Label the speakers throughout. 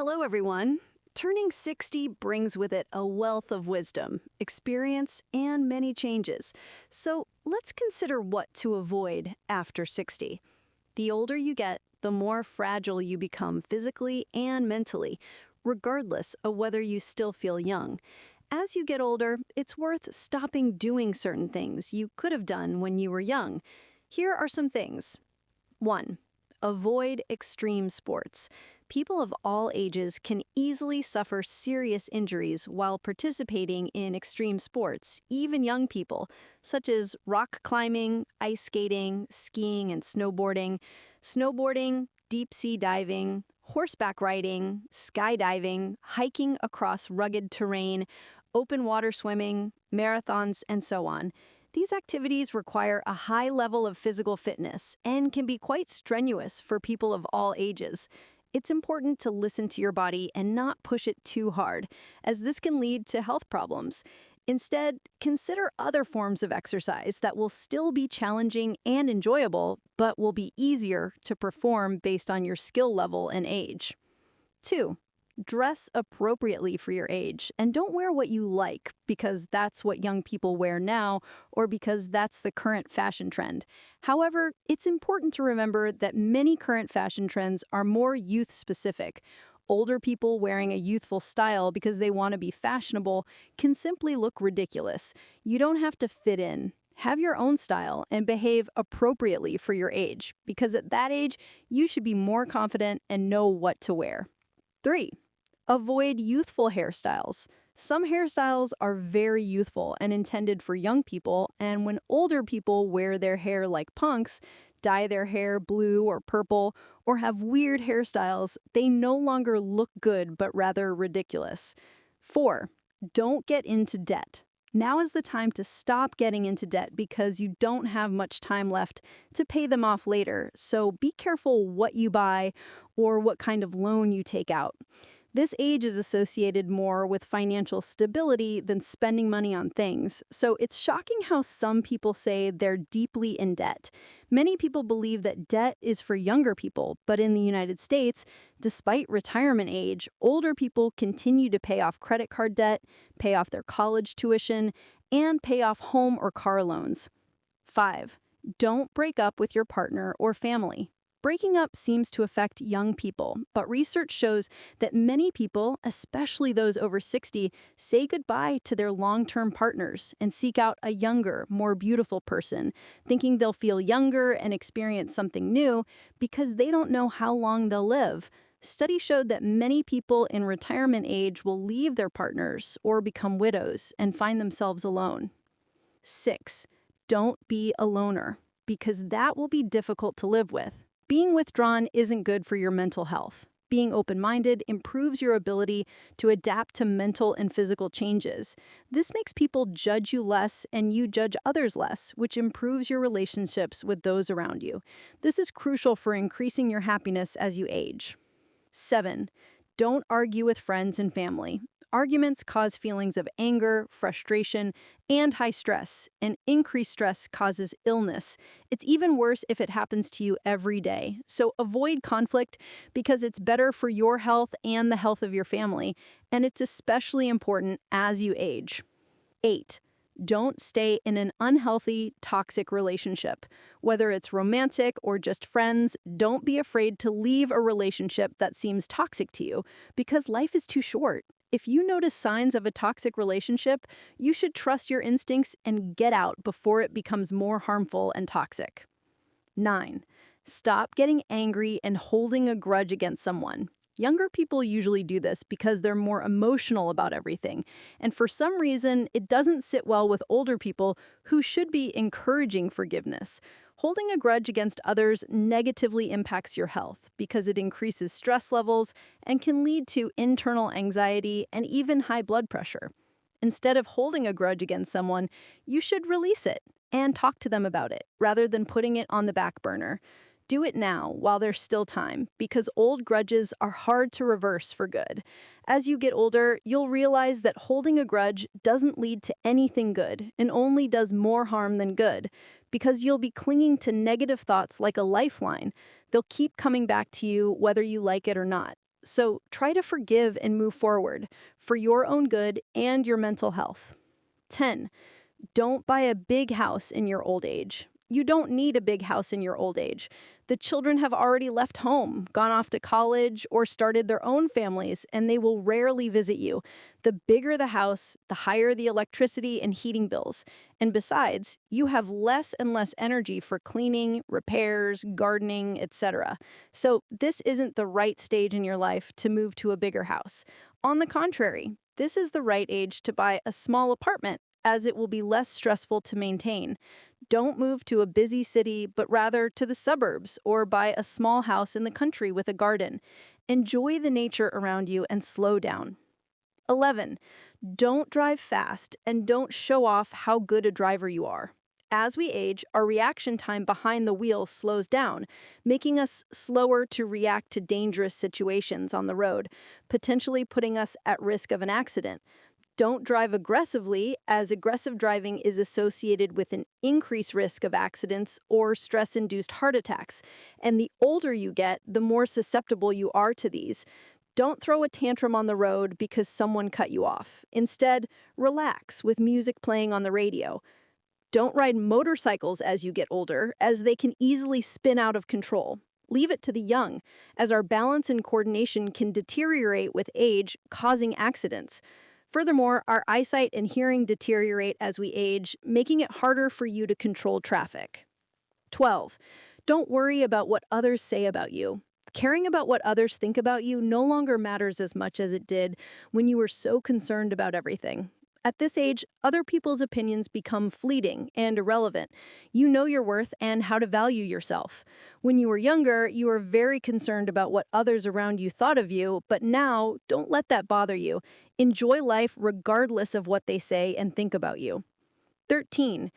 Speaker 1: Hello, everyone. Turning 60 brings with it a wealth of wisdom, experience, and many changes. So let's consider what to avoid after 60. The older you get, the more fragile you become physically and mentally, regardless of whether you still feel young. As you get older, it's worth stopping doing certain things you could have done when you were young. Here are some things. 1. Avoid extreme sports. People of all ages can easily suffer serious injuries while participating in extreme sports, even young people, such as rock climbing, ice skating, skiing and snowboarding, deep sea diving, horseback riding, skydiving, hiking across rugged terrain, open water swimming, marathons, and so on. These activities require a high level of physical fitness and can be quite strenuous for people of all ages. It's important to listen to your body and not push it too hard, as this can lead to health problems. Instead, consider other forms of exercise that will still be challenging and enjoyable, but will be easier to perform based on your skill level and age. 2. Dress appropriately for your age and don't wear what you like because that's what young people wear now or because that's the current fashion trend. However, it's important to remember that many current fashion trends are more youth-specific. Older people wearing a youthful style because they want to be fashionable can simply look ridiculous. You don't have to fit in. Have your own style and behave appropriately for your age because at that age, you should be more confident and know what to wear. 3. Avoid youthful hairstyles. Some hairstyles are very youthful and intended for young people, and when older people wear their hair like punks, dye their hair blue or purple, or have weird hairstyles, they no longer look good but rather ridiculous. 4. Don't get into debt. Now is the time to stop getting into debt because you don't have much time left to pay them off later, so be careful what you buy or what kind of loan you take out. This age is associated more with financial stability than spending money on things, so it's shocking how some people say they're deeply in debt. Many people believe that debt is for younger people, but in the United States, despite retirement age, older people continue to pay off credit card debt, pay off their college tuition, and pay off home or car loans. 5. Don't break up with your partner or family. Breaking up seems to affect young people, but research shows that many people, especially those over 60, say goodbye to their long-term partners and seek out a younger, more beautiful person, thinking they'll feel younger and experience something new because they don't know how long they'll live. Studies showed that many people in retirement age will leave their partners or become widows and find themselves alone. 6. Don't be a loner, because that will be difficult to live with. Being withdrawn isn't good for your mental health. Being open-minded improves your ability to adapt to mental and physical changes. This makes people judge you less and you judge others less, which improves your relationships with those around you. This is crucial for increasing your happiness as you age. 7. Don't argue with friends and family. Arguments cause feelings of anger, frustration, and high stress, and increased stress causes illness. It's even worse if it happens to you every day. So avoid conflict because it's better for your health and the health of your family, and it's especially important as you age. 8. Don't stay in an unhealthy, toxic relationship. Whether it's romantic or just friends, don't be afraid to leave a relationship that seems toxic to you, because life is too short. If you notice signs of a toxic relationship, you should trust your instincts and get out before it becomes more harmful and toxic. 9. Stop getting angry and holding a grudge against someone. Younger people usually do this because they're more emotional about everything, and for some reason, it doesn't sit well with older people who should be encouraging forgiveness. Holding a grudge against others negatively impacts your health because it increases stress levels and can lead to internal anxiety and even high blood pressure. Instead of holding a grudge against someone, you should release it and talk to them about it rather than putting it on the back burner. Do it now while there's still time, because old grudges are hard to reverse for good. As you get older, you'll realize that holding a grudge doesn't lead to anything good and only does more harm than good, because you'll be clinging to negative thoughts like a lifeline. They'll keep coming back to you whether you like it or not. So try to forgive and move forward for your own good and your mental health. 10. Don't buy a big house in your old age. You don't need a big house in your old age. The children have already left home, gone off to college, or started their own families, and they will rarely visit you. The bigger the house, the higher the electricity and heating bills. And besides, you have less and less energy for cleaning, repairs, gardening, etc. So, this isn't the right stage in your life to move to a bigger house. On the contrary, this is the right age to buy a small apartment, as it will be less stressful to maintain. Don't move to a busy city, but rather to the suburbs or buy a small house in the country with a garden. Enjoy the nature around you and slow down. 11. Don't drive fast and don't show off how good a driver you are. As we age, our reaction time behind the wheel slows down, making us slower to react to dangerous situations on the road, potentially putting us at risk of an accident. Don't drive aggressively, as aggressive driving is associated with an increased risk of accidents or stress induced heart attacks. And the older you get, the more susceptible you are to these. Don't throw a tantrum on the road because someone cut you off. Instead, relax with music playing on the radio. Don't ride motorcycles as you get older, as they can easily spin out of control. Leave it to the young, as our balance and coordination can deteriorate with age, causing accidents. Furthermore, our eyesight and hearing deteriorate as we age, making it harder for you to control traffic. 12. Don't worry about what others say about you. Caring about what others think about you no longer matters as much as it did when you were so concerned about everything. At this age, other people's opinions become fleeting and irrelevant. You know your worth and how to value yourself. When you were younger, you were very concerned about what others around you thought of you, but now, don't let that bother you. Enjoy life regardless of what they say and think about you. 13.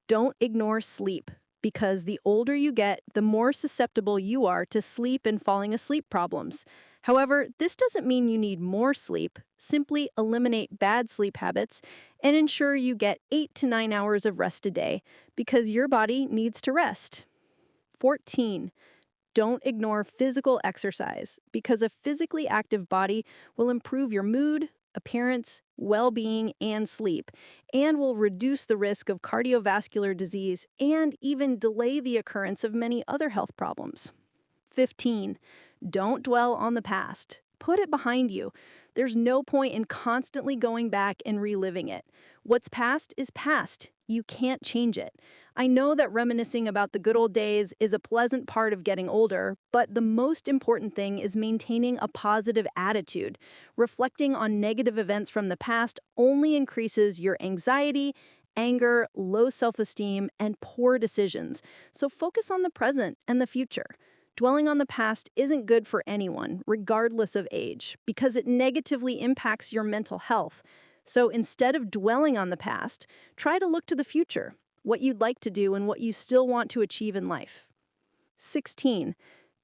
Speaker 1: Don't ignore sleep, because the older you get, the more susceptible you are to sleep and falling asleep problems. However, this doesn't mean you need more sleep. Simply eliminate bad sleep habits and ensure you get 8 to 9 hours of rest a day, because your body needs to rest. 14. Don't ignore physical exercise, because a physically active body will improve your mood, appearance, well being, and sleep, and will reduce the risk of cardiovascular disease and even delay the occurrence of many other health problems. 15. Don't dwell on the past. Put it behind you. There's no point in constantly going back and reliving it. What's past is past. You can't change it. I know that reminiscing about the good old days is a pleasant part of getting older, but the most important thing is maintaining a positive attitude. Reflecting on negative events from the past only increases your anxiety, anger, low self-esteem, and poor decisions. So focus on the present and the future. Dwelling on the past isn't good for anyone, regardless of age, because it negatively impacts your mental health. So instead of dwelling on the past, try to look to the future, what you'd like to do and what you still want to achieve in life. 16.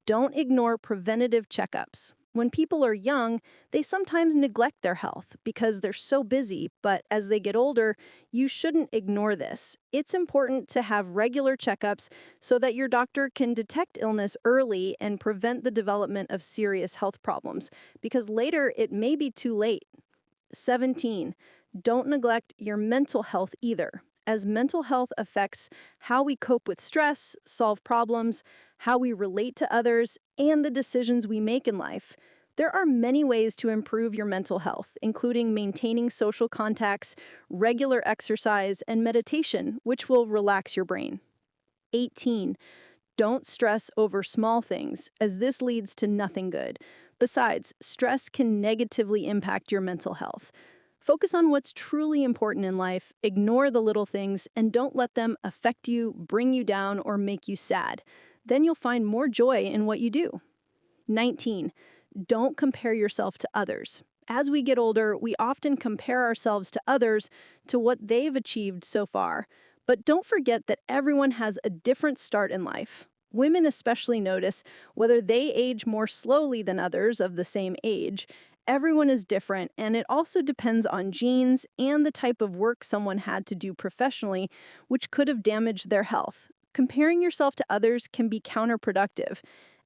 Speaker 1: Don't ignore preventative checkups. When people are young, they sometimes neglect their health because they're so busy, but as they get older, you shouldn't ignore this. It's important to have regular checkups so that your doctor can detect illness early and prevent the development of serious health problems, because later it may be too late. 17. Don't neglect your mental health either, as mental health affects how we cope with stress, solve problems, how we relate to others, and the decisions we make in life. There are many ways to improve your mental health, including maintaining social contacts, regular exercise, and meditation, which will relax your brain. 18. Don't stress over small things, as this leads to nothing good. Besides, stress can negatively impact your mental health. Focus on what's truly important in life, ignore the little things, and don't let them affect you, bring you down, or make you sad. Then you'll find more joy in what you do. 19. Don't compare yourself to others. As we get older, we often compare ourselves to others to what they've achieved so far. But don't forget that everyone has a different start in life. Women especially notice whether they age more slowly than others of the same age. Everyone is different, and it also depends on genes and the type of work someone had to do professionally, which could have damaged their health. Comparing yourself to others can be counterproductive.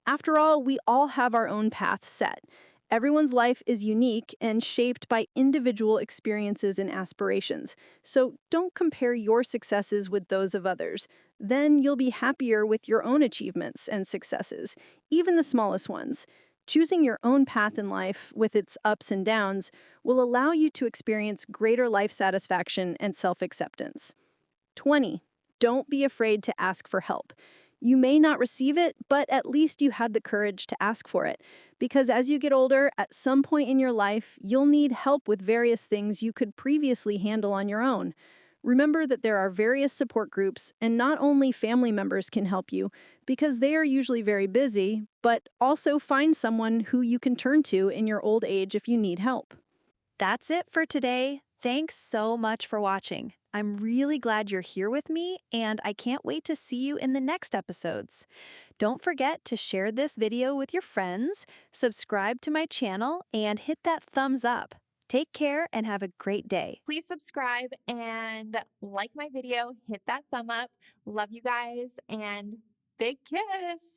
Speaker 1: After all, we all have our own path set, Everyone's life is unique and shaped by individual experiences and aspirations. So don't compare your successes with those of others. Then you'll be happier with your own achievements and successes, even the smallest ones. Choosing your own path in life, with its ups and downs, will allow you to experience greater life satisfaction and self acceptance. 20. Don't be afraid to ask for help. You may not receive it, but at least you had the courage to ask for it. Because as you get older, at some point in your life, you'll need help with various things you could previously handle on your own. Remember that there are various support groups, and not only family members can help you, because they are usually very busy, but also find someone who you can turn to in your old age if you need help.
Speaker 2: That's it for today. Thanks so much for watching. I'm really glad you're here with me, and I can't wait to see you in the next episodes. Don't forget to share this video with your friends, subscribe to my channel, and hit that thumbs up. Take care and have a great day.
Speaker 3: Please subscribe and like my video, hit that thumb up. Love you guys and big kiss.